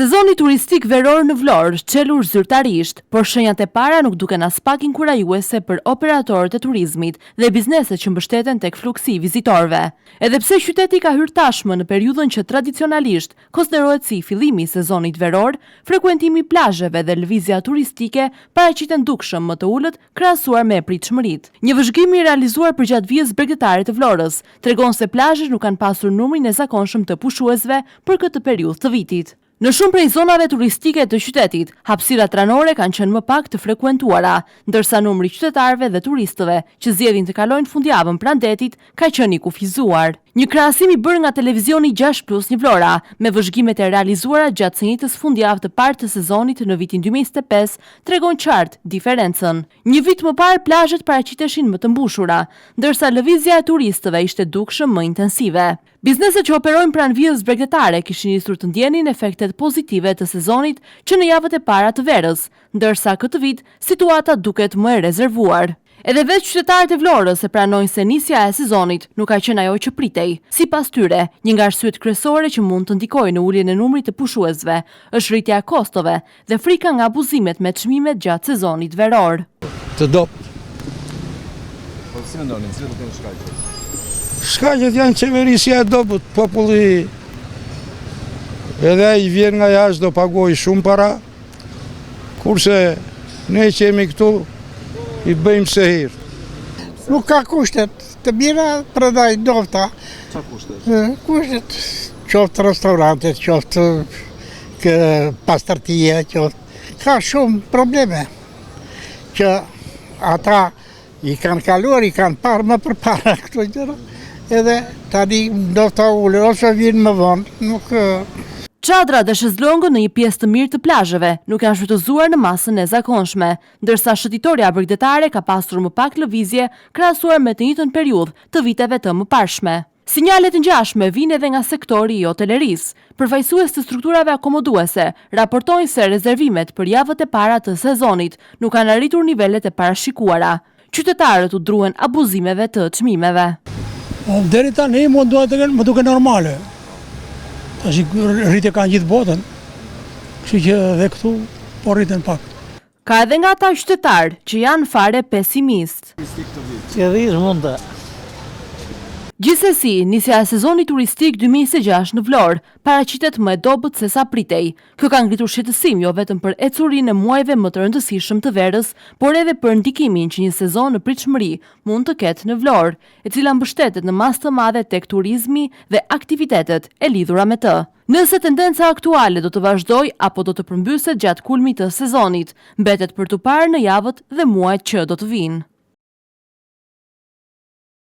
Sezoni turistik veror në Vlorë çelur zyrtarisht, por shenjat e para nuk duken as pak inkurajuese për operatorët e turizmit dhe bizneset që mbështeten tek fluksi i vizitorëve. Edhe pse qyteti ka hyrë tashmë në periudhën që tradicionalisht konsiderohet si fillimi i sezonit veror, frekuentimi i plazheve dhe lëvizja turistike paraqiten dukshëm më të ulët krahasuar me pritshmëritë. Një vëzhgim i realizuar përgjatë vijës bregdetare të Vlorës tregon se plazhet nuk kanë pasur numrin e zakonshëm të pushuesve për këtë periudhë të vitit. Në shumë prej zonave turistike të qytetit, hapësirat ranore kanë qenë më pak të frekuentuara, ndërsa numri i qytetarëve dhe turistëve që zgjedhin të kalojnë fundjavën pranë detit ka qenë i kufizuar. Një krahasim i bërë nga televizioni 6+ një Vlora, me vëzhgimet e realizuara gjatë njëjtës fundjavë të parë të sezonit në vitin 2025, tregon qartë diferencën. Një vit më parë plazhet paraqiteshin më të mbushura, ndërsa lëvizja e turistëve ishte dukshëm më intensive. Bizneset që operojnë pranë vijës bregdetare kishin nisur të ndjenin efektet pozitive të sezonit që në javët e para të verës, ndërsa këtë vit situata duket më e rezervuar. Edhe vetë qytetarët e Vlorës e pranojnë se nisja e sezonit nuk ka qenë ajo që pritej. Sipas tyre, një nga arsyet kryesore që mund të ndikojë në uljen e numrit të pushuesve është rritja e kostove dhe frika nga abuzimet me çmimet gjatë sezonit veror. Të dop. Po si mendoni, cilët do të jenë shkaqet? Shkaqet janë qeverisja e dobët, populli edhe ai vjen nga jashtë do pagoj shumë para, kurse ne që jemi këtu i bëjmë se hirë. Nuk ka kushtet, të mira predaj dofta. Qa kushtet? Kushtet, qoftë restorantet, qoftë pastërtia, qoftë. Ka shumë probleme që ata i kanë kaluar, i kanë parë më përpara këto gjëra. Edhe tani ndofta ulë, ose vinë më vonë, nuk... Çadra dhe shezlongët në një pjesë të mirë të plazheve nuk janë shfrytëzuar në masën e zakonshme, ndërsa shëtitoria bregdetare ka pasur më pak lëvizje krahasuar me të njëjtën periudhë të viteve të mëparshme. Sinjalet ngjashme vijnë edhe nga sektori i hotelerisë. Përfaqësues të strukturave akomoduese raportojnë se rezervimet për javët e para të sezonit nuk kanë arritur nivelet e parashikuara. Qytetarët u druhen abuzimeve të çmimeve. Deri tani më duke normale. Tash rritje kanë gjithë botën, kështu që edhe këtu po rriten pak. Ka edhe nga ata qytetarë që janë fare pesimist. Si rrisë mund të. Gjithsesi, nisja e sezonit turistik 2026 në Vlorë paraqitet më e dobët se sa pritej. Kjo ka ngritur shqetësim jo vetëm për ecurinë e muajve më të rëndësishëm të verës, por edhe për ndikimin që një sezon në pritshmëri mund të ketë në Vlorë, e cila mbështetet në masë të madhe tek turizmi dhe aktivitetet e lidhura me të. Nëse tendenca aktuale do të vazhdojë apo do të përmbyset gjatë kulmit të sezonit, mbetet për tu parë në javët dhe muajt që do të vinë.